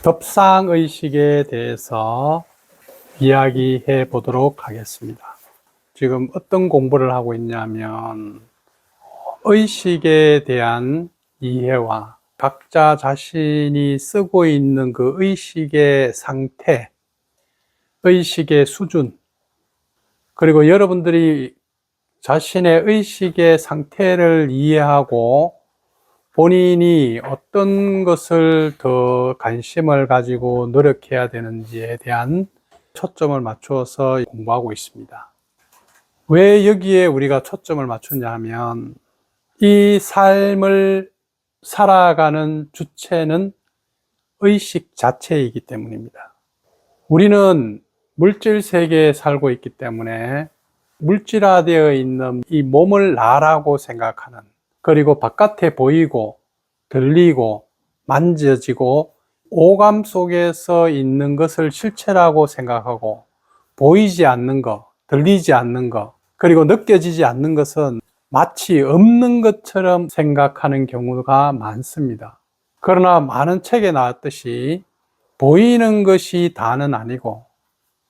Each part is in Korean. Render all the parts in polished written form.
협상의식에 대해서 이야기해 보도록 하겠습니다. 지금 어떤 공부를 하고 있냐면 의식에 대한 이해와 각자 자신이 쓰고 있는 그 의식의 상태, 의식의 수준, 그리고 여러분들이 자신의 의식의 상태를 이해하고 본인이 어떤 것을 더 관심을 가지고 노력해야 되는지에 대한 초점을 맞추어서 공부하고 있습니다. 왜 여기에 우리가 초점을 맞췄냐 하면 이 삶을 살아가는 주체는 의식 자체이기 때문입니다. 우리는 물질 세계에 살고 있기 때문에 물질화되어 있는 이 몸을 나라고 생각하는, 그리고 바깥에 보이고 들리고 만져지고 오감 속에서 있는 것을 실체라고 생각하고, 보이지 않는 것, 들리지 않는 것, 그리고 느껴지지 않는 것은 마치 없는 것처럼 생각하는 경우가 많습니다. 그러나 많은 책에 나왔듯이 보이는 것이 다는 아니고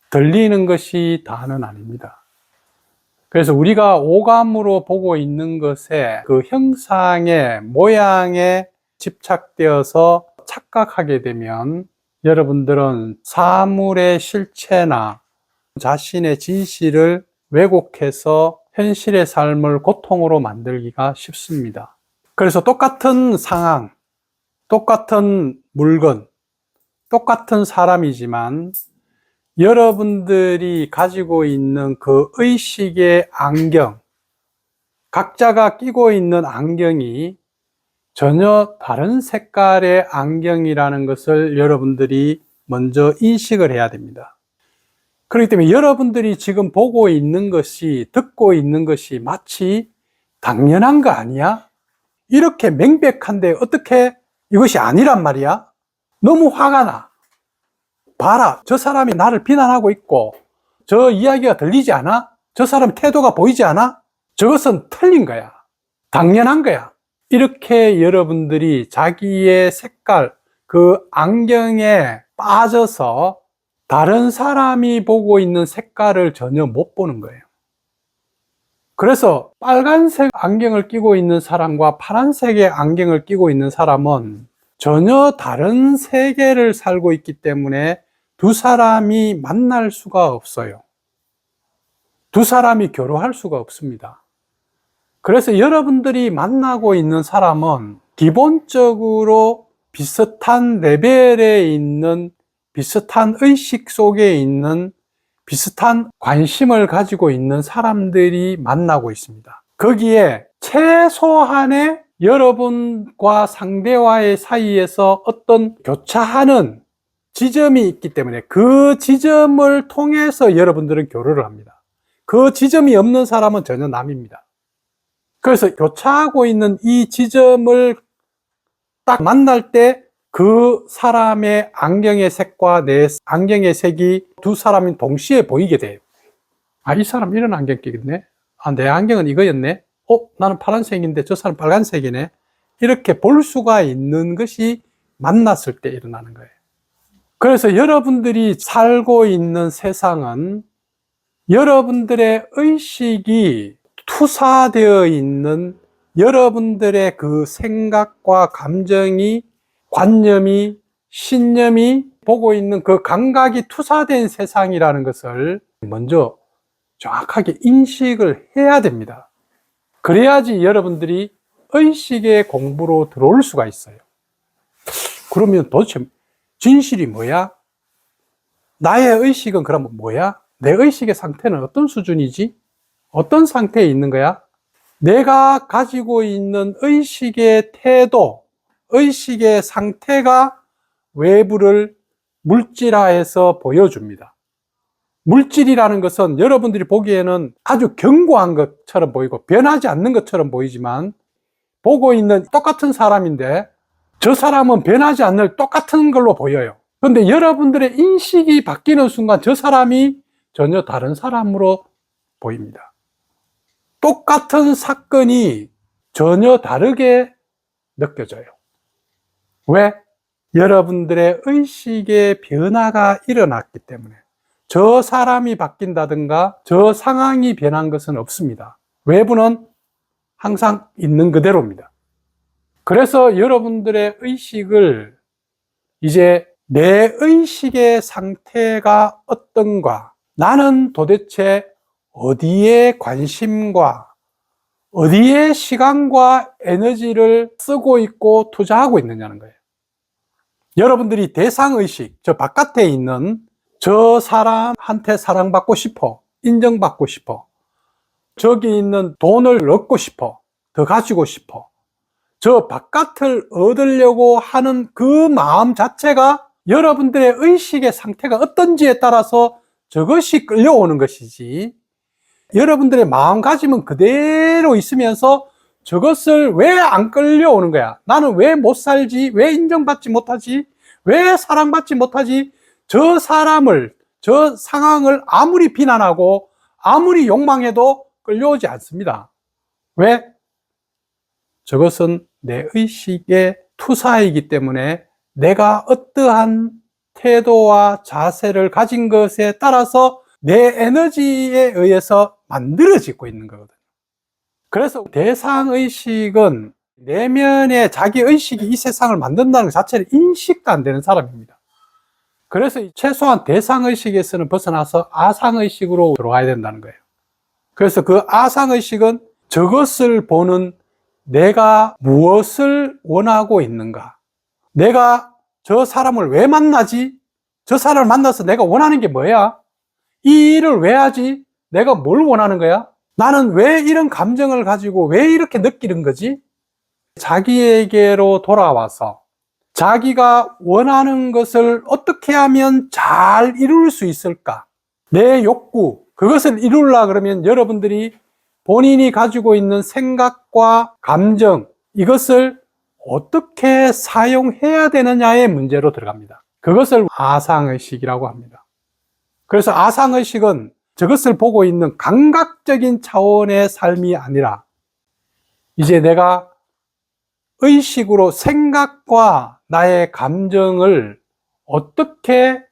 들리는 것이 다는 아닙니다. 그래서 우리가 오감으로 보고 있는 것에 그 형상의 모양에 집착되어서 착각하게 되면 여러분들은 사물의 실체나 자신의 진실을 왜곡해서 현실의 삶을 고통으로 만들기가 쉽습니다. 그래서 똑같은 상황, 똑같은 물건, 똑같은 사람이지만 여러분들이 가지고 있는 그 의식의 안경, 각자가 끼고 있는 안경이 전혀 다른 색깔의 안경이라는 것을 여러분들이 먼저 인식을 해야 됩니다. 그렇기 때문에 여러분들이 지금 보고 있는 것이, 듣고 있는 것이 마치 당연한 거 아니야? 이렇게 명백한데 어떻게 이것이 아니란 말이야? 너무 화가 나. 봐라, 저 사람이 나를 비난하고 있고 저 이야기가 들리지 않아? 저 사람 태도가 보이지 않아? 저것은 틀린 거야. 당연한 거야. 이렇게 여러분들이 자기의 색깔, 그 안경에 빠져서 다른 사람이 보고 있는 색깔을 전혀 못 보는 거예요. 그래서 빨간색 안경을 끼고 있는 사람과 파란색의 안경을 끼고 있는 사람은 전혀 다른 세계를 살고 있기 때문에 두 사람이 만날 수가 없어요. 두 사람이 교류할 수가 없습니다. 그래서 여러분들이 만나고 있는 사람은 기본적으로 비슷한 레벨에 있는, 비슷한 의식 속에 있는, 비슷한 관심을 가지고 있는 사람들이 만나고 있습니다. 거기에 최소한의 여러분과 상대와의 사이에서 어떤 교차하는 지점이 있기 때문에 그 지점을 통해서 여러분들은 교류를 합니다. 그 지점이 없는 사람은 전혀 남입니다. 그래서 교차하고 있는 이 지점을 딱 만날 때 그 사람의 안경의 색과 내 안경의 색이 두 사람이 동시에 보이게 돼요. 아, 이 사람 이런 안경 끼겠네? 아, 내 안경은 이거였네? 나는 파란색인데 저 사람 빨간색이네? 이렇게 볼 수가 있는 것이 만났을 때 일어나는 거예요. 그래서 여러분들이 살고 있는 세상은 여러분들의 의식이 투사되어 있는 여러분들의 그 생각과 감정이, 관념이, 신념이 보고 있는 그 감각이 투사된 세상이라는 것을 먼저 정확하게 인식을 해야 됩니다. 그래야지 여러분들이 의식의 공부로 들어올 수가 있어요. 그러면 도대체 진실이 뭐야? 나의 의식은 그럼 뭐야? 내 의식의 상태는 어떤 수준이지? 어떤 상태에 있는 거야? 내가 가지고 있는 의식의 태도, 의식의 상태가 외부를 물질화해서 보여줍니다. 물질이라는 것은 여러분들이 보기에는 아주 견고한 것처럼 보이고 변하지 않는 것처럼 보이지만, 보고 있는 똑같은 사람인데 저 사람은 변하지 않는 똑같은 걸로 보여요. 그런데 여러분들의 인식이 바뀌는 순간 저 사람이 전혀 다른 사람으로 보입니다. 똑같은 사건이 전혀 다르게 느껴져요. 왜? 여러분들의 의식의 변화가 일어났기 때문에 저 사람이 바뀐다든가 저 상황이 변한 것은 없습니다. 외부는 항상 있는 그대로입니다. 그래서 여러분들의 의식을 이제 내 의식의 상태가 어떤가, 나는 도대체 어디에 관심과 어디에 시간과 에너지를 쓰고 있고 투자하고 있느냐는 거예요. 여러분들이 대상의식, 저 바깥에 있는 저 사람한테 사랑받고 싶어, 인정받고 싶어, 저기 있는 돈을 얻고 싶어, 더 가지고 싶어, 저 바깥을 얻으려고 하는 그 마음 자체가 여러분들의 의식의 상태가 어떤지에 따라서 저것이 끌려오는 것이지, 여러분들의 마음가짐은 그대로 있으면서 저것을 왜 안 끌려오는 거야? 나는 왜 못 살지? 왜 인정받지 못하지? 왜 사랑받지 못하지? 저 사람을, 저 상황을 아무리 비난하고 아무리 욕망해도 끌려오지 않습니다. 왜? 저것은 내 의식의 투사이기 때문에 내가 어떠한 태도와 자세를 가진 것에 따라서 내 에너지에 의해서 만들어지고 있는 거거든요. 그래서 대상의식은 내면의 자기의식이 이 세상을 만든다는 것 자체를 인식도 안 되는 사람입니다. 그래서 최소한 대상의식에서는 벗어나서 아상의식으로 들어가야 된다는 거예요. 그래서 그 아상의식은 저것을 보는 내가 무엇을 원하고 있는가? 내가 저 사람을 왜 만나지? 저 사람을 만나서 내가 원하는 게 뭐야? 이 일을 왜 하지? 내가 뭘 원하는 거야? 나는 왜 이런 감정을 가지고 왜 이렇게 느끼는 거지? 자기에게로 돌아와서 자기가 원하는 것을 어떻게 하면 잘 이룰 수 있을까? 내 욕구, 그것을 이루려고 그러면 여러분들이 본인이 가지고 있는 생각과 감정, 이것을 어떻게 사용해야 되느냐의 문제로 들어갑니다. 그것을 아상의식이라고 합니다. 그래서 아상의식은 저것을 보고 있는 감각적인 차원의 삶이 아니라 이제 내가 의식으로 생각과 나의 감정을 어떻게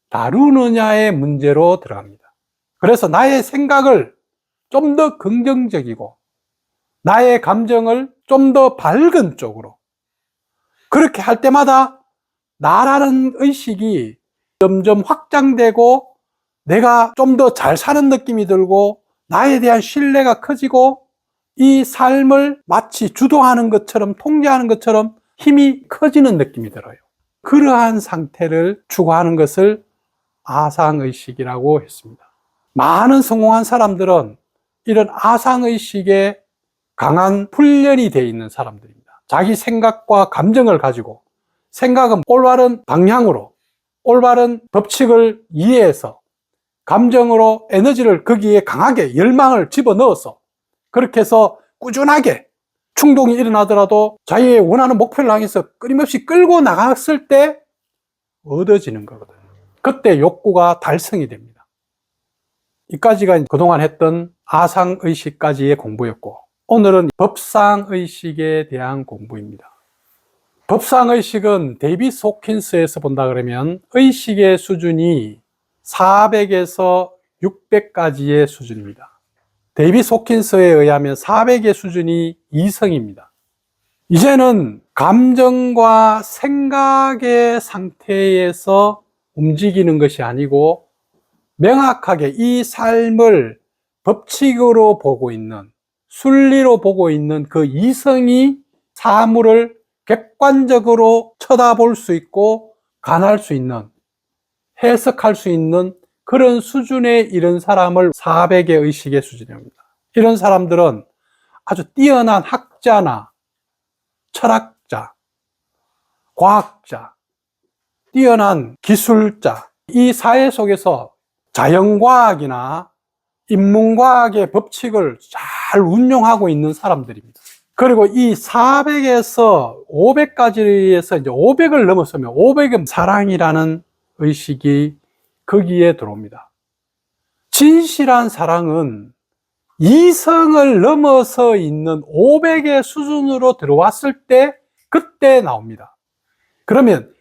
다루느냐의 문제로 들어갑니다. 그래서 나의 생각을 좀 더 긍정적이고 나의 감정을 좀 더 밝은 쪽으로, 그렇게 할 때마다 나라는 의식이 점점 확장되고 내가 좀 더 잘 사는 느낌이 들고 나에 대한 신뢰가 커지고 이 삶을 마치 주도하는 것처럼, 통제하는 것처럼 힘이 커지는 느낌이 들어요. 그러한 상태를 추구하는 것을 아상의식이라고 했습니다. 많은 성공한 사람들은 이런 아상의식에 강한 훈련이 되어 있는 사람들입니다. 자기 생각과 감정을 가지고 생각은 올바른 방향으로, 올바른 법칙을 이해해서 감정으로 에너지를 거기에 강하게 열망을 집어넣어서 그렇게 해서 꾸준하게 충동이 일어나더라도 자기의 원하는 목표를 향해서 끊임없이 끌고 나갔을 때 얻어지는 거거든요. 그때 욕구가 달성이 됩니다. 이까지가 그동안 했던 아상의식까지의 공부였고, 오늘은 법상의식에 대한 공부입니다. 법상의식은 데이비드 호킨스에서 본다 그러면 의식의 수준이 400에서 600까지의 수준입니다. 데이비드 호킨스에 의하면 400의 수준이 이성입니다. 이제는 감정과 생각의 상태에서 움직이는 것이 아니고 명확하게 이 삶을 법칙으로 보고 있는, 순리로 보고 있는 그 이성이 사물을 객관적으로 쳐다볼 수 있고 관할 수 있는, 해석할 수 있는 그런 수준에 이른 사람을 400의 의식의 수준입니다. 이런 사람들은 아주 뛰어난 학자나 철학자, 과학자, 뛰어난 기술자, 이 사회 속에서 자연과학이나 인문과학의 법칙을 잘 운용하고 있는 사람들입니다. 그리고 이 400에서 500까지에서 이제 500을 넘어서면 500은 사랑이라는 의식이 거기에 들어옵니다. 진실한 사랑은 이성을 넘어서 있는 500의 수준으로 들어왔을 때 그때 나옵니다. 그러면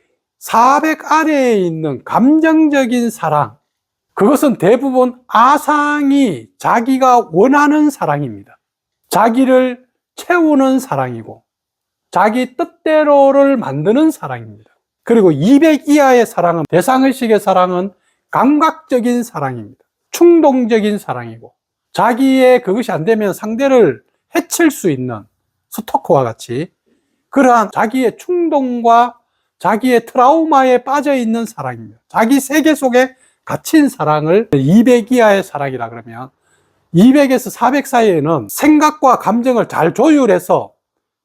400 아래에 있는 감정적인 사랑, 그것은 대부분 아상이 자기가 원하는 사랑입니다. 자기를 채우는 사랑이고 자기 뜻대로를 만드는 사랑입니다. 그리고 200 이하의 사랑은, 대상의식의 사랑은 감각적인 사랑입니다. 충동적인 사랑이고 자기의 그것이 안 되면 상대를 해칠 수 있는 스토커와 같이 그러한 자기의 충동과 자기의 트라우마에 빠져 있는 사랑입니다. 자기 세계 속에 갇힌 사랑을 200 이하의 사랑이라 그러면 200에서 400 사이에는 생각과 감정을 잘 조율해서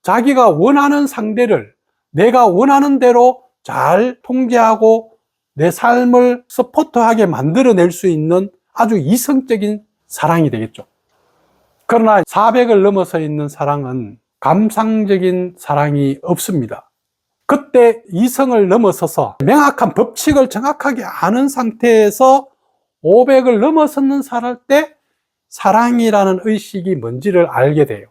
자기가 원하는 상대를 내가 원하는 대로 잘 통제하고 내 삶을 서포트하게 만들어낼 수 있는 아주 이성적인 사랑이 되겠죠. 그러나 400을 넘어서 있는 사랑은 감상적인 사랑이 없습니다. 그때 이성을 넘어서서 명확한 법칙을 정확하게 아는 상태에서 500을 넘어서는 사람 때 사랑이라는 의식이 뭔지를 알게 돼요.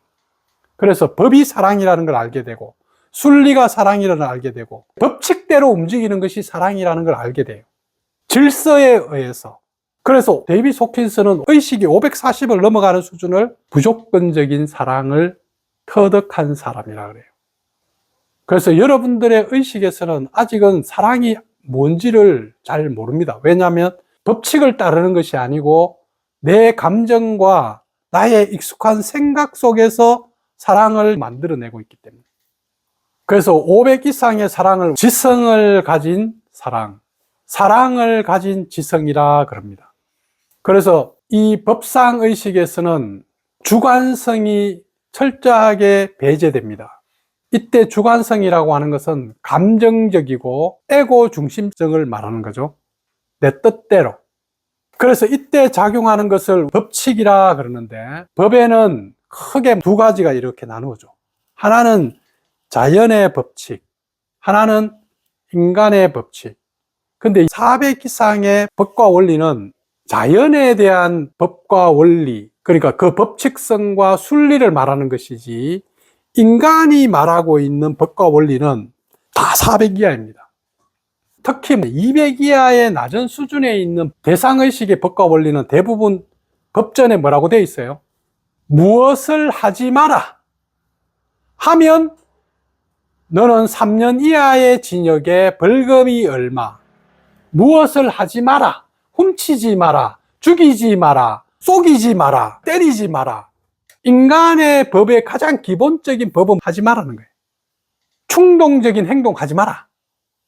그래서 법이 사랑이라는 걸 알게 되고 순리가 사랑이라는 걸 알게 되고 법칙대로 움직이는 것이 사랑이라는 걸 알게 돼요. 질서에 의해서. 그래서 데이비드 호킨스는 의식이 540을 넘어가는 수준을 무조건적인 사랑을 터득한 사람이라 그래요. 그래서 여러분들의 의식에서는 아직은 사랑이 뭔지를 잘 모릅니다. 왜냐하면 법칙을 따르는 것이 아니고 내 감정과 나의 익숙한 생각 속에서 사랑을 만들어내고 있기 때문에. 그래서 500 이상의 사랑을 지성을 가진 사랑, 사랑을 가진 지성이라 그럽니다. 그래서 이 법상의식에서는 주관성이 철저하게 배제됩니다. 이때 주관성이라고 하는 것은 감정적이고 에고 중심성을 말하는 거죠. 내 뜻대로. 그래서 이때 작용하는 것을 법칙이라 그러는데 법에는 크게 두 가지가 이렇게 나누어져. 하나는 자연의 법칙, 하나는 인간의 법칙. 근데 400 이상의 법과 원리는 자연에 대한 법과 원리, 그러니까 그 법칙성과 순리를 말하는 것이지 인간이 말하고 있는 법과 원리는 다 400 이하입니다. 특히 200 이하의 낮은 수준에 있는 대상의식의 법과 원리는 대부분 법전에 뭐라고 되어 있어요? 무엇을 하지 마라 하면 너는 3년 이하의 징역에 벌금이 얼마, 무엇을 하지 마라, 훔치지 마라, 죽이지 마라, 속이지 마라, 때리지 마라. 인간의 법의 가장 기본적인 법은 하지 말라는 거예요. 충동적인 행동 하지 마라.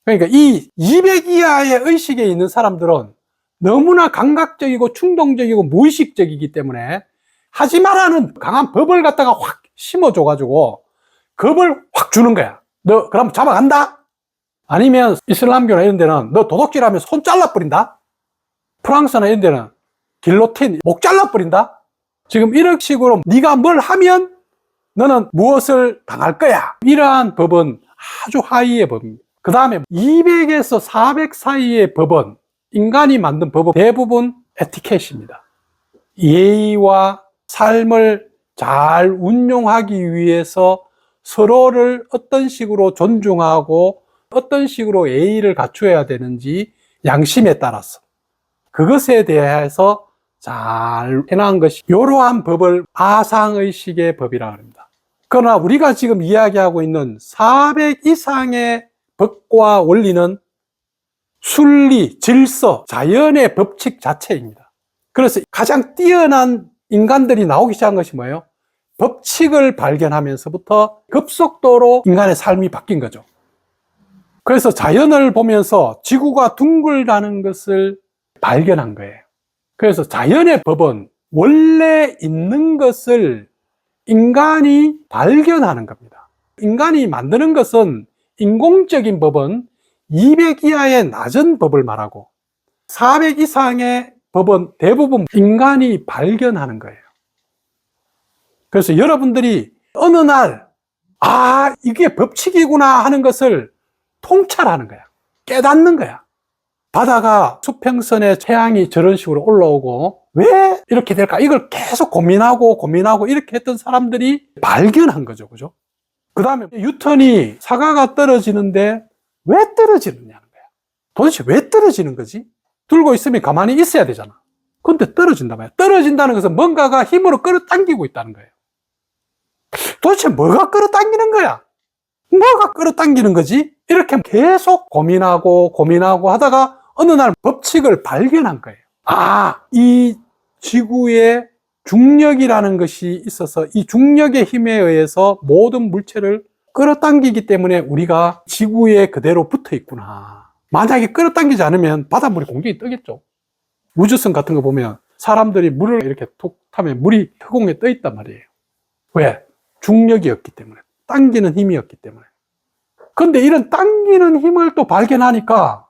그러니까 이 200 이하의 의식에 있는 사람들은 너무나 감각적이고 충동적이고 무의식적이기 때문에 하지 마라는 강한 법을 갖다가 확 심어줘가지고 겁을 확 주는 거야. 너 그럼 잡아간다? 아니면 이슬람교나 이런 데는 너 도둑질하면 손 잘라버린다? 프랑스나 이런 데는 길로틴, 목 잘라버린다? 지금 이런 식으로 네가 뭘 하면 너는 무엇을 당할 거야. 이러한 법은 아주 하위의 법입니다. 그 다음에 200에서 400 사이의 법은, 인간이 만든 법은 대부분 에티켓입니다. 예의와 삶을 잘 운용하기 위해서 서로를 어떤 식으로 존중하고 어떤 식으로 예의를 갖춰야 되는지 양심에 따라서 그것에 대해서 잘 해놓은 것이 이러한 법을 아상의식의 법이라고 합니다. 그러나 우리가 지금 이야기하고 있는 400 이상의 법과 원리는 순리, 질서, 자연의 법칙 자체입니다. 그래서 가장 뛰어난 인간들이 나오기 시작한 것이 뭐예요? 법칙을 발견하면서부터 급속도로 인간의 삶이 바뀐 거죠. 그래서 자연을 보면서 지구가 둥글다는 것을 발견한 거예요. 그래서 자연의 법은 원래 있는 것을 인간이 발견하는 겁니다. 인간이 만드는 것은, 인공적인 법은 200 이하의 낮은 법을 말하고 400 이상의 법은 대부분 인간이 발견하는 거예요. 그래서 여러분들이 어느 날, 아, 이게 법칙이구나 하는 것을 통찰하는 거야. 깨닫는 거야. 바다가 수평선에 태양이 저런 식으로 올라오고 왜 이렇게 될까? 이걸 계속 고민하고 이렇게 했던 사람들이 발견한 거죠. 그죠? 그 다음에 뉴턴이 사과가 떨어지는데 왜 떨어지느냐는 거야. 도대체 왜 떨어지는 거지? 들고 있으면 가만히 있어야 되잖아. 근데 떨어진단 말이야. 떨어진다는 것은 뭔가가 힘으로 끌어당기고 있다는 거예요. 도대체 뭐가 끌어당기는 거야? 뭐가 끌어당기는 거지? 이렇게 계속 고민하고 하다가 어느 날 법칙을 발견한 거예요. 이 지구에 중력이라는 것이 있어서 이 중력의 힘에 의해서 모든 물체를 끌어당기기 때문에 우리가 지구에 그대로 붙어 있구나. 만약에 끌어당기지 않으면 바닷물이 공중에 뜨겠죠. 우주선 같은 거 보면 사람들이 물을 이렇게 툭 타면 물이 허공에 떠 있단 말이에요. 왜? 중력이었기 때문에. 당기는 힘이었기 때문에. 근데 이런 당기는 힘을 또 발견하니까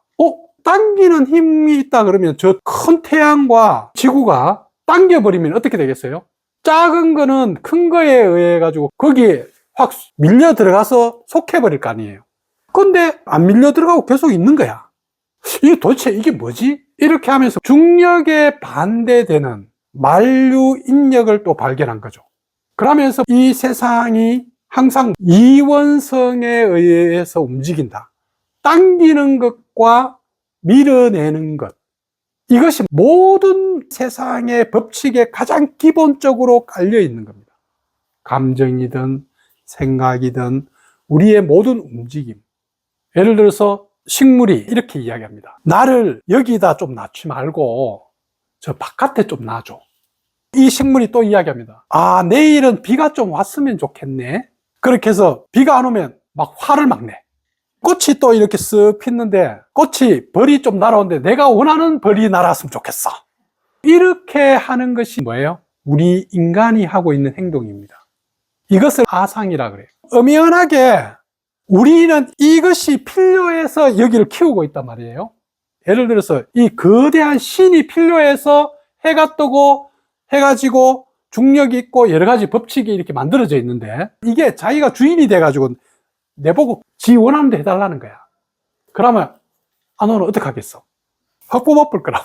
당기는 힘이 있다 그러면 저 큰 태양과 지구가 당겨버리면 어떻게 되겠어요? 작은 거는 큰 거에 의해 가지고 거기에 확 밀려 들어가서 속해버릴 거 아니에요. 근데 안 밀려 들어가고 계속 있는 거야. 이게 도대체 이게 뭐지? 이렇게 하면서 중력에 반대되는 만류 인력을 또 발견한 거죠. 그러면서 이 세상이 항상 이원성에 의해서 움직인다. 당기는 것과 밀어내는 것. 이것이 모든 세상의 법칙에 가장 기본적으로 깔려 있는 겁니다. 감정이든 생각이든 우리의 모든 움직임. 예를 들어서 식물이 이렇게 이야기합니다. 나를 여기다 좀 놔지 말고 저 바깥에 좀 놔줘. 이 식물이 또 이야기합니다. 내일은 비가 좀 왔으면 좋겠네. 그렇게 해서 비가 안 오면 막 화를 막 내. 꽃이 또 이렇게 쓱 피는데 꽃이 벌이 좀 날아오는데 내가 원하는 벌이 날았으면 좋겠어. 이렇게 하는 것이 뭐예요? 우리 인간이 하고 있는 행동입니다. 이것을 아상이라 그래요. 엄연하게 우리는 이것이 필요해서 여기를 키우고 있단 말이에요. 예를 들어서 이 거대한 신이 필요해서 해가 뜨고 해가 지고 중력이 있고 여러 가지 법칙이 이렇게 만들어져 있는데 이게 자기가 주인이 돼가지고 내보고 지 원하는 데 해달라는 거야. 그러면 너는 어떻게 하겠어? 확 뽑아볼 거라고.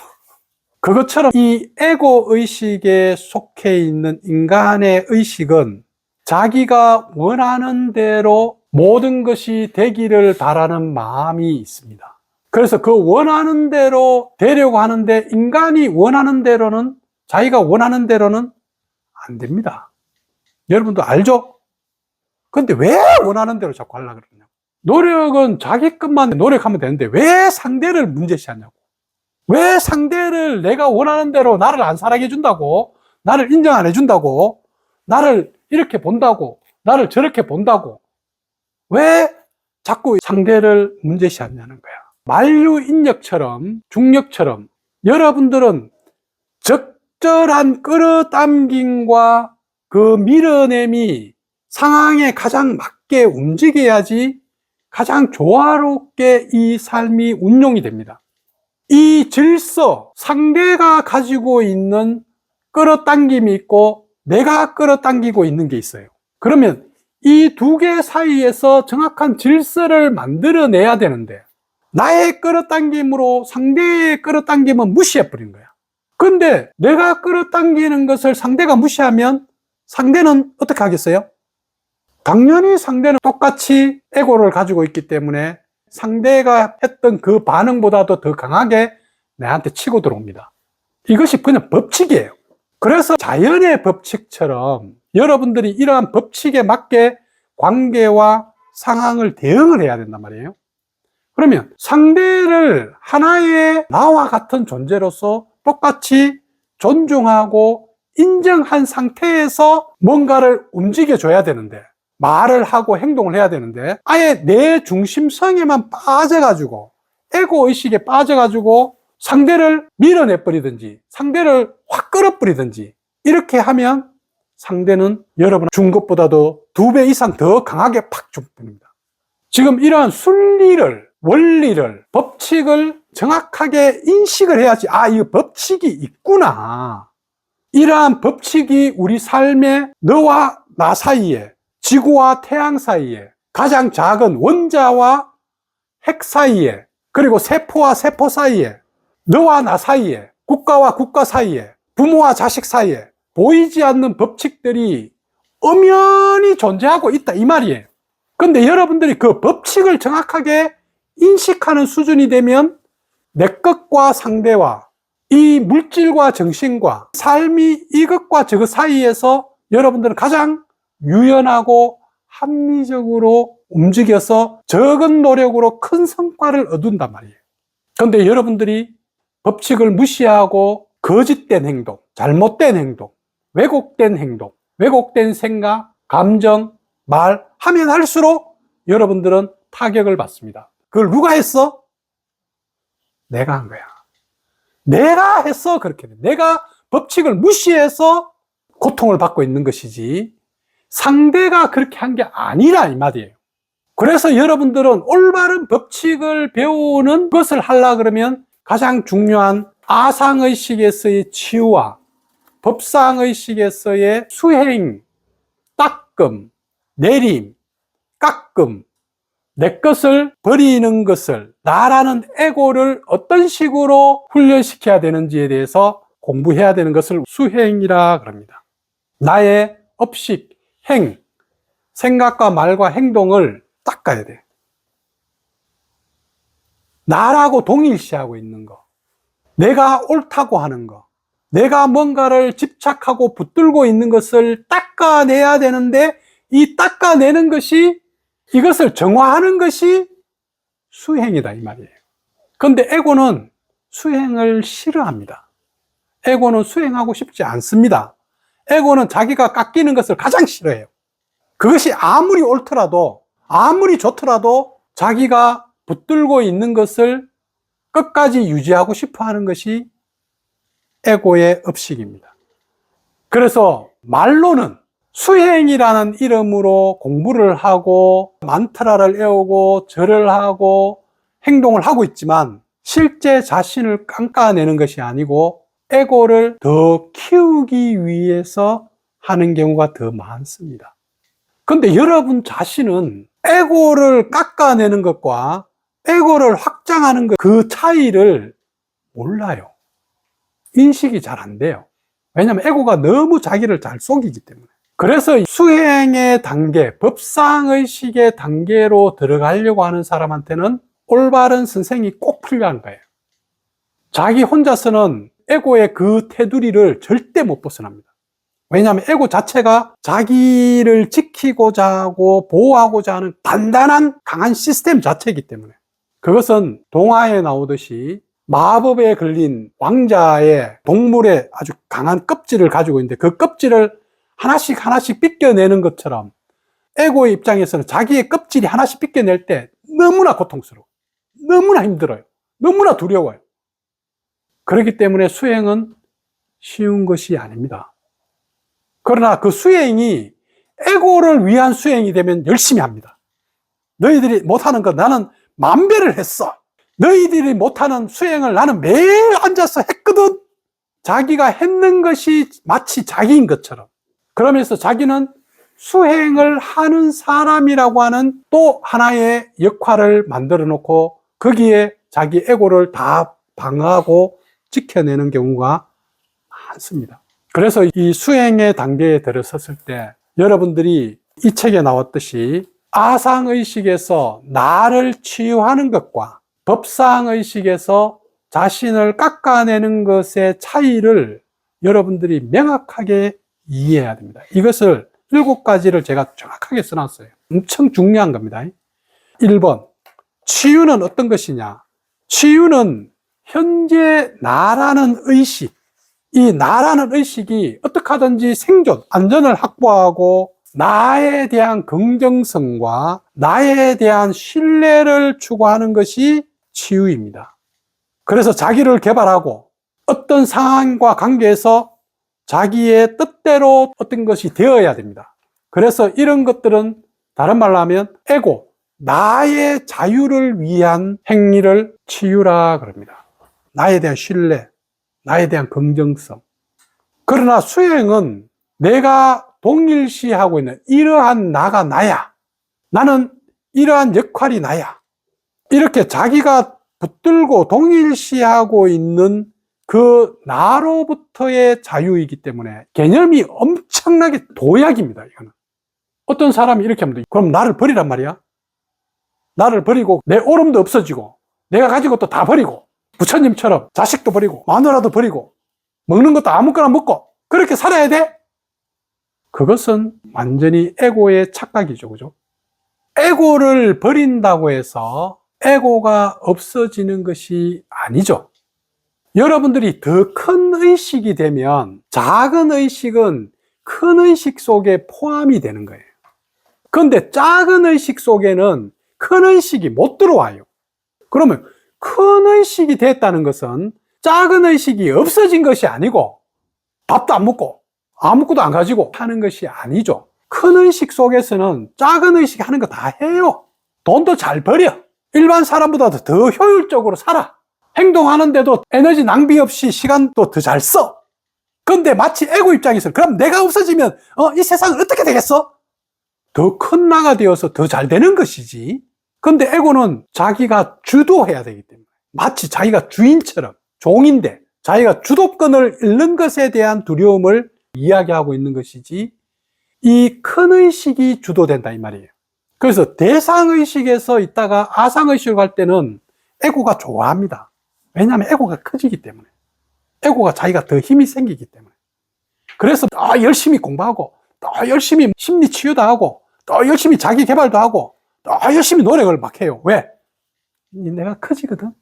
그것처럼 이 에고 의식에 속해 있는 인간의 의식은 자기가 원하는 대로 모든 것이 되기를 바라는 마음이 있습니다. 그래서 그 원하는 대로 되려고 하는데 인간이 원하는 대로는 자기가 원하는 대로는 안 됩니다. 여러분도 알죠? 근데 왜 원하는 대로 자꾸 하려고 그러냐? 노력은 자기 것만 노력하면 되는데 왜 상대를 문제시하냐고. 왜 상대를 내가 원하는 대로 나를 안 사랑해 준다고, 나를 인정 안 해준다고, 나를 이렇게 본다고, 나를 저렇게 본다고, 왜 자꾸 상대를 문제시하냐는 거야. 만류인력처럼, 중력처럼 여러분들은 적절한 끌어당김과 그 밀어냄이 상황에 가장 맞게 움직여야지 가장 조화롭게 이 삶이 운용이 됩니다. 이 질서, 상대가 가지고 있는 끌어당김이 있고 내가 끌어당기고 있는 게 있어요. 그러면 이 두 개 사이에서 정확한 질서를 만들어내야 되는데 나의 끌어당김으로 상대의 끌어당김은 무시해버린 거야. 근데 내가 끌어당기는 것을 상대가 무시하면 상대는 어떻게 하겠어요? 당연히 상대는 똑같이 에고를 가지고 있기 때문에 상대가 했던 그 반응보다도 더 강하게 내한테 치고 들어옵니다. 이것이 그냥 법칙이에요. 그래서 자연의 법칙처럼 여러분들이 이러한 법칙에 맞게 관계와 상황을 대응을 해야 된단 말이에요. 그러면 상대를 하나의 나와 같은 존재로서 똑같이 존중하고 인정한 상태에서 뭔가를 움직여줘야 되는데, 말을 하고 행동을 해야 되는데 아예 내 중심성에만 빠져가지고 에고 의식에 빠져가지고 상대를 밀어내버리든지 상대를 확 끌어버리든지 이렇게 하면 상대는 여러분 준 것보다도 2배 이상 더 강하게 팍 죽습니다. 지금 이러한 순리를, 원리를, 법칙을 정확하게 인식을 해야지 이 법칙이 있구나. 이러한 법칙이 우리 삶에 너와 나 사이에, 지구와 태양 사이에, 가장 작은 원자와 핵 사이에, 그리고 세포와 세포 사이에, 너와 나 사이에, 국가와 국가 사이에, 부모와 자식 사이에 보이지 않는 법칙들이 엄연히 존재하고 있다 이 말이에요. 근데 여러분들이 그 법칙을 정확하게 인식하는 수준이 되면 내 것과 상대와 이 물질과 정신과 삶이 이것과 저것 사이에서 여러분들은 가장 유연하고 합리적으로 움직여서 적은 노력으로 큰 성과를 얻는단 말이에요. 그런데 여러분들이 법칙을 무시하고 거짓된 행동, 잘못된 행동, 왜곡된 행동, 왜곡된 생각, 감정, 말 하면 할수록 여러분들은 타격을 받습니다. 그걸 누가 했어? 내가 한 거야. 내가 했어. 그렇게 돼. 내가 법칙을 무시해서 고통을 받고 있는 것이지 상대가 그렇게 한 게 아니라 이 말이에요. 그래서 여러분들은 올바른 법칙을 배우는 것을 하려고 그러면 가장 중요한 아상의식에서의 치유와 법상의식에서의 수행, 닦음, 내림, 깎음, 내 것을 버리는 것을, 나라는 에고를 어떤 식으로 훈련시켜야 되는지에 대해서 공부해야 되는 것을 수행이라 그럽니다. 나의 업식, 행, 생각과 말과 행동을 닦아야 돼. 나라고 동일시하고 있는 거, 내가 옳다고 하는 거, 내가 뭔가를 집착하고 붙들고 있는 것을 닦아내야 되는데 이 닦아내는 것이, 이것을 정화하는 것이 수행이다 이 말이에요. 그런데 에고는 수행을 싫어합니다. 에고는 수행하고 싶지 않습니다. 에고는 자기가 깎이는 것을 가장 싫어해요. 그것이 아무리 옳더라도, 아무리 좋더라도 자기가 붙들고 있는 것을 끝까지 유지하고 싶어 하는 것이 에고의 업식입니다. 그래서 말로는 수행이라는 이름으로 공부를 하고 만트라를 외우고 절을 하고 행동을 하고 있지만 실제 자신을 깎아내는 것이 아니고 에고를 더 키우기 위해서 하는 경우가 더 많습니다. 그런데 여러분 자신은 에고를 깎아내는 것과 에고를 확장하는 것, 그 차이를 몰라요. 인식이 잘 안 돼요. 왜냐하면 에고가 너무 자기를 잘 속이기 때문에. 그래서 수행의 단계, 법상의식의 단계로 들어가려고 하는 사람한테는 올바른 선생이 꼭 필요한 거예요. 자기 혼자서는 에고의 그 테두리를 절대 못 벗어납니다. 왜냐하면 에고 자체가 자기를 지키고자 하고 보호하고자 하는 단단한 강한 시스템 자체이기 때문에. 그것은 동화에 나오듯이 마법에 걸린 왕자의 동물의 아주 강한 껍질을 가지고 있는데 그 껍질을 하나씩 하나씩 빗겨내는 것처럼 에고의 입장에서는 자기의 껍질이 하나씩 빗겨낼 때 너무나 고통스러워, 너무나 힘들어요, 너무나 두려워요. 그렇기 때문에 수행은 쉬운 것이 아닙니다. 그러나 그 수행이 에고를 위한 수행이 되면 열심히 합니다. 너희들이 못하는 거 나는 만배를 했어. 너희들이 못하는 수행을 나는 매일 앉아서 했거든. 자기가 했는 것이 마치 자기인 것처럼. 그러면서 자기는 수행을 하는 사람이라고 하는 또 하나의 역할을 만들어 놓고 거기에 자기 에고를 다 방어하고 지켜내는 경우가 많습니다. 그래서 이 수행의 단계에 들어섰을 때 여러분들이 이 책에 나왔듯이 아상의식에서 나를 치유하는 것과 법상의식에서 자신을 깎아내는 것의 차이를 여러분들이 명확하게 이해해야 됩니다. 이것을 7가지를 제가 정확하게 써놨어요. 엄청 중요한 겁니다. 1번, 치유는 어떤 것이냐? 치유는 현재 나라는 의식, 이 나라는 의식이 어떻게 하든지 생존, 안전을 확보하고 나에 대한 긍정성과 나에 대한 신뢰를 추구하는 것이 치유입니다. 그래서 자기를 개발하고 어떤 상황과 관계에서 자기의 뜻대로 어떤 것이 되어야 됩니다. 그래서 이런 것들은 다른 말로 하면 에고, 나의 자유를 위한 행위를 치유라 그럽니다. 나에 대한 신뢰, 나에 대한 긍정성. 그러나 수행은 내가 동일시하고 있는 이러한 나가 나야. 나는 이러한 역할이 나야. 이렇게 자기가 붙들고 동일시하고 있는 그 나로부터의 자유이기 때문에 개념이 엄청나게 도약입니다. 이거는. 어떤 사람이 이렇게 하면 돼. 그럼 나를 버리란 말이야. 나를 버리고 내 오름도 없어지고 내가 가지고 또 다 버리고 부처님처럼 자식도 버리고 마누라도 버리고 먹는 것도 아무거나 먹고 그렇게 살아야 돼? 그것은 완전히 에고의 착각이죠. 그죠? 에고를 버린다고 해서 에고가 없어지는 것이 아니죠. 여러분들이 더 큰 의식이 되면 작은 의식은 큰 의식 속에 포함이 되는 거예요. 그런데 작은 의식 속에는 큰 의식이 못 들어와요. 그러면 큰 의식이 됐다는 것은 작은 의식이 없어진 것이 아니고 밥도 안 먹고 아무것도 안 가지고 하는 것이 아니죠. 큰 의식 속에서는 작은 의식 하는 거 다 해요. 돈도 잘 벌여. 일반 사람보다도 더 효율적으로 살아. 행동하는데도 에너지 낭비 없이 시간도 더 잘 써. 근데 마치 에고 입장에서는 그럼 내가 없어지면 이 세상은 어떻게 되겠어? 더 큰 나가 되어서 더 잘 되는 것이지. 근데 에고는 자기가 주도해야 되기 때문에 마치 자기가 주인처럼 종인데 자기가 주도권을 잃는 것에 대한 두려움을 이야기하고 있는 것이지 이 큰 의식이 주도된다 이 말이에요. 그래서 대상의식에서 있다가 아상의식으로 갈 때는 에고가 좋아합니다. 왜냐하면 에고가 커지기 때문에 에고가 자기가 더 힘이 생기기 때문에 그래서 더 열심히 공부하고 더 열심히 심리 치유도 하고 더 열심히 자기 개발도 하고 더 열심히 노력을 막 해요. 왜? 내가 커지거든.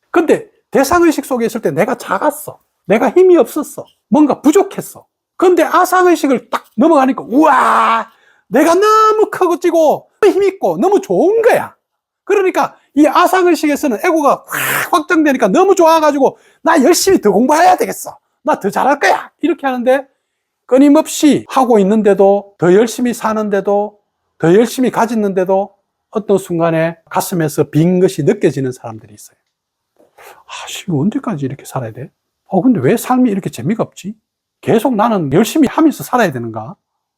근데 대상의식 속에 있을 때 내가 작았어. 내가 힘이 없었어. 뭔가 부족했어. 근데 아상의식을 딱 넘어가니까 우와 내가 너무 커지고 힘있고 너무 좋은 거야. 그러니까 이 아상의식에서는 에고가 확 확장되니까 너무 좋아가지고 나 열심히 더 공부해야 되겠어. 나 더 잘할 거야. 이렇게 하는데 끊임없이 하고 있는데도 더 열심히 사는데도 더 열심히 가졌는데도 어떤 순간에 가슴에서 빈 것이 느껴지는 사람들이 있어요. 언제까지 이렇게 살아야 돼? 근데 왜 삶이 이렇게 재미가 없지? 계속 나는 열심히 하면서 살아야 되는가?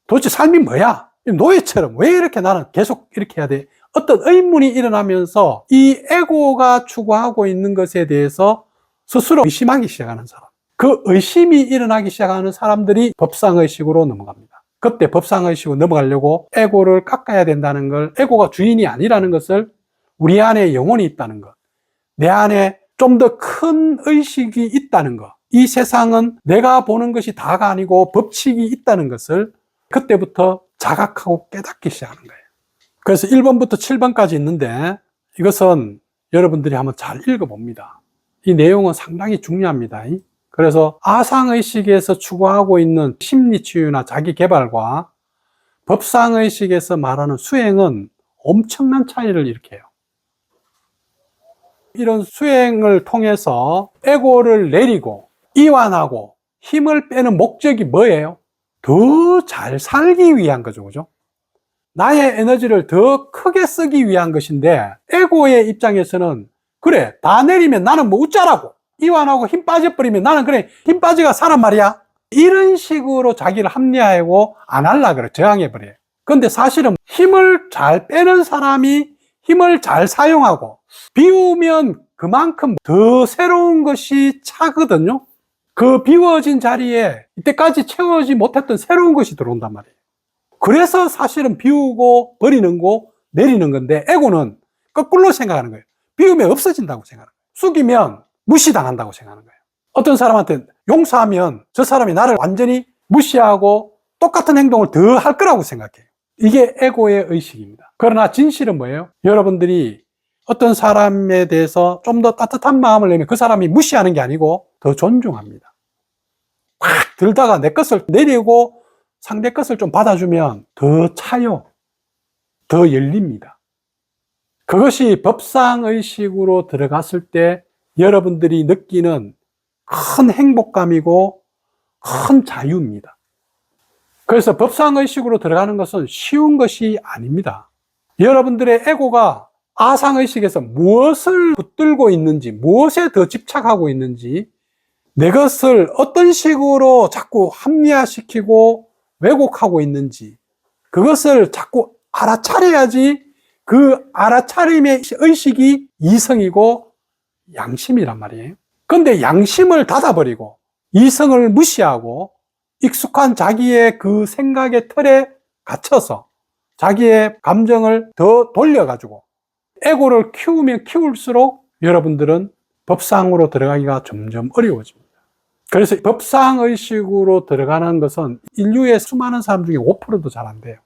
도대체 삶이 뭐야? 노예처럼 왜 이렇게 나는 계속 이렇게 해야 돼? 어떤 의문이 일어나면서 이 에고가 추구하고 있는 것에 대해서 스스로 의심하기 시작하는 사람. 그 의심이 일어나기 시작하는 사람들이 법상의식으로 넘어갑니다. 그때 법상의식으로 넘어가려고 에고를 깎아야 된다는 걸, 에고가 주인이 아니라는 것을 우리 안에 영혼이 있다는 것, 내 안에 좀 더 큰 의식이 있다는 것, 이 세상은 내가 보는 것이 다가 아니고 법칙이 있다는 것을 그때부터 자각하고 깨닫기 시작하는 거예요. 그래서 1번부터 7번까지 있는데 이것은 여러분들이 한번 잘 읽어봅니다. 이 내용은 상당히 중요합니다. 그래서 아상의식에서 추구하고 있는 심리치유나 자기개발과 법상의식에서 말하는 수행은 엄청난 차이를 일으켜요. 이런 수행을 통해서 에고를 내리고 이완하고 힘을 빼는 목적이 뭐예요? 더 잘 살기 위한 거죠. 그죠? 나의 에너지를 더 크게 쓰기 위한 것인데 에고의 입장에서는 그래 다 내리면 나는 뭐 웃자라고 이완하고 힘 빠져버리면 나는 그래 힘 빠져가 사란 말이야 이런 식으로 자기를 합리화하고 안 하려고 그래 저항해버려요. 근데 사실은 힘을 잘 빼는 사람이 힘을 잘 사용하고 비우면 그만큼 더 새로운 것이 차거든요. 그 비워진 자리에 이때까지 채워지지 못했던 새로운 것이 들어온단 말이에요. 그래서 사실은 비우고 버리는 거 내리는 건데 에고는 거꾸로 생각하는 거예요. 비우면 없어진다고 생각하는 거예요. 숙이면 무시당한다고 생각하는 거예요. 어떤 사람한테 용서하면 저 사람이 나를 완전히 무시하고 똑같은 행동을 더 할 거라고 생각해요. 이게 에고의 의식입니다. 그러나 진실은 뭐예요? 여러분들이 어떤 사람에 대해서 좀 더 따뜻한 마음을 내면 그 사람이 무시하는 게 아니고 더 존중합니다. 확 들다가 내 것을 내리고 상대 것을 좀 받아주면 더 차요. 더 열립니다. 그것이 법상의식으로 들어갔을 때 여러분들이 느끼는 큰 행복감이고 큰 자유입니다. 그래서 법상의식으로 들어가는 것은 쉬운 것이 아닙니다. 여러분들의 에고가 아상의식에서 무엇을 붙들고 있는지, 무엇에 더 집착하고 있는지, 내 것을 어떤 식으로 자꾸 합리화시키고 왜곡하고 있는지, 그것을 자꾸 알아차려야지 그 알아차림의 의식이 이성이고 양심이란 말이에요. 그런데 양심을 닫아버리고 이성을 무시하고 익숙한 자기의 그 생각의 틀에 갇혀서 자기의 감정을 더 돌려가지고 에고를 키우면 키울수록 여러분들은 법상으로 들어가기가 점점 어려워집니다. 그래서 법상의식으로 들어가는 것은 인류의 수많은 사람 중에 5%도 잘 안 돼요.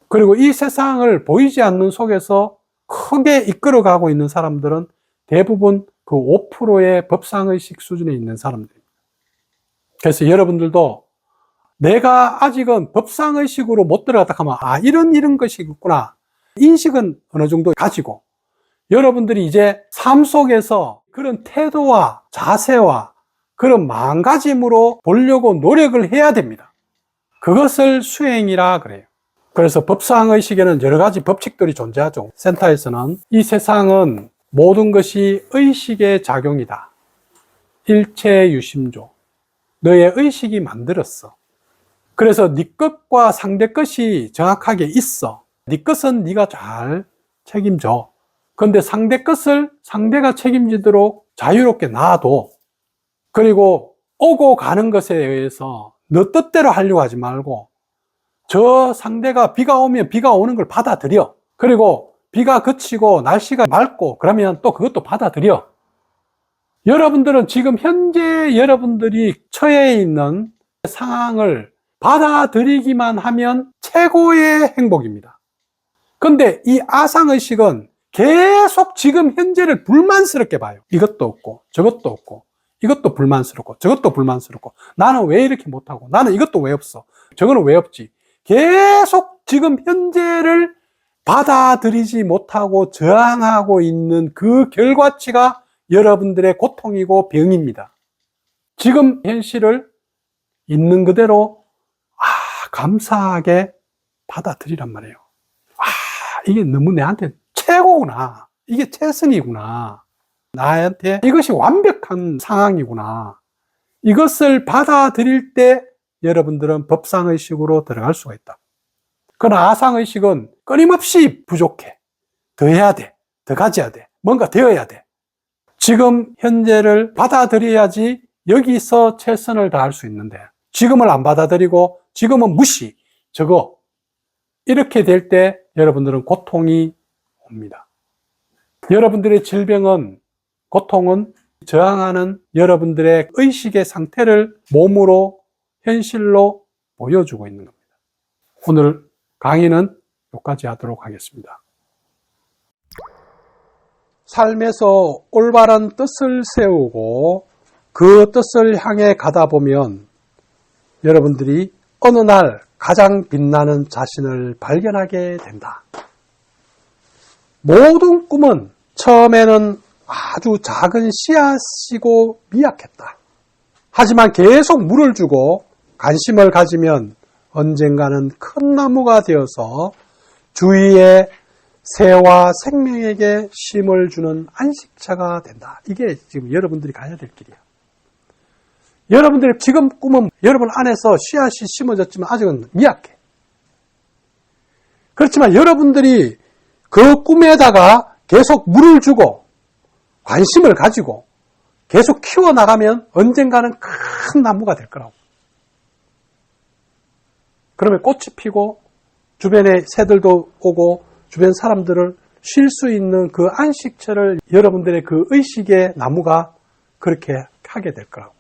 그리고 이 세상을 보이지 않는 속에서 크게 이끌어가고 있는 사람들은 대부분 그 5%의 법상의식 수준에 있는 사람들입니다. 그래서 여러분들도 내가 아직은 법상의식으로 못 들어갔다 하면 이런 것이 있구나. 인식은 어느 정도 가지고 여러분들이 이제 삶 속에서 그런 태도와 자세와 그런 마음가짐으로 보려고 노력을 해야 됩니다. 그것을 수행이라 그래요. 그래서 법상의식에는 여러 가지 법칙들이 존재하죠. 센터에서는 이 세상은 모든 것이 의식의 작용이다. 일체유심조. 너의 의식이 만들었어. 그래서 네 것과 상대 것이 정확하게 있어. 네 것은 네가 잘 책임져. 그런데 상대 것을 상대가 책임지도록 자유롭게 놔둬. 그리고 오고 가는 것에 의해서 너 뜻대로 하려고 하지 말고 저 상대가 비가 오면 비가 오는 걸 받아들여. 그리고 비가 그치고 날씨가 맑고 그러면 또 그것도 받아들여. 여러분들은 지금 현재 여러분들이 처해 있는 상황을 받아들이기만 하면 최고의 행복입니다. 그런데 이 아상의식은 계속 지금 현재를 불만스럽게 봐요. 이것도 없고 저것도 없고 이것도 불만스럽고 저것도 불만스럽고 나는 왜 이렇게 못하고 나는 이것도 왜 없어 저거는 왜 없지. 계속 지금 현재를 받아들이지 못하고 저항하고 있는 그 결과치가 여러분들의 고통이고 병입니다. 지금 현실을 있는 그대로 감사하게 받아들이란 말이에요. 이게 너무 내한테 최고구나. 이게 최선이구나. 나한테 이것이 완벽한 상황이구나. 이것을 받아들일 때 여러분들은 법상의식으로 들어갈 수가 있다. 그러나 아상의식은 끊임없이 부족해. 더 해야 돼. 더 가져야 돼. 뭔가 되어야 돼. 지금 현재를 받아들여야지 여기서 최선을 다할 수 있는데 지금을 안 받아들이고 지금은 무시, 저거 이렇게 될 때 여러분들은 고통이 옵니다. 여러분들의 질병은 고통은 저항하는 여러분들의 의식의 상태를 몸으로 현실로 보여주고 있는 겁니다. 오늘 강의는 여기까지 하도록 하겠습니다. 삶에서 올바른 뜻을 세우고 그 뜻을 향해 가다 보면 여러분들이 어느 날 가장 빛나는 자신을 발견하게 된다. 모든 꿈은 처음에는 아주 작은 씨앗이고 미약했다. 하지만 계속 물을 주고 관심을 가지면 언젠가는 큰 나무가 되어서 주위의 새와 생명에게 쉼을 주는 안식처가 된다. 이게 지금 여러분들이 가야 될 길이야. 여러분들의 지금 꿈은 여러분 안에서 씨앗이 심어졌지만 아직은 미약해. 그렇지만 여러분들이 그 꿈에다가 계속 물을 주고 관심을 가지고 계속 키워나가면 언젠가는 큰 나무가 될 거라고. 그러면 꽃이 피고 주변에 새들도 오고 주변 사람들을 쉴 수 있는 그 안식처를 여러분들의 그 의식의 나무가 그렇게 하게 될 거라고.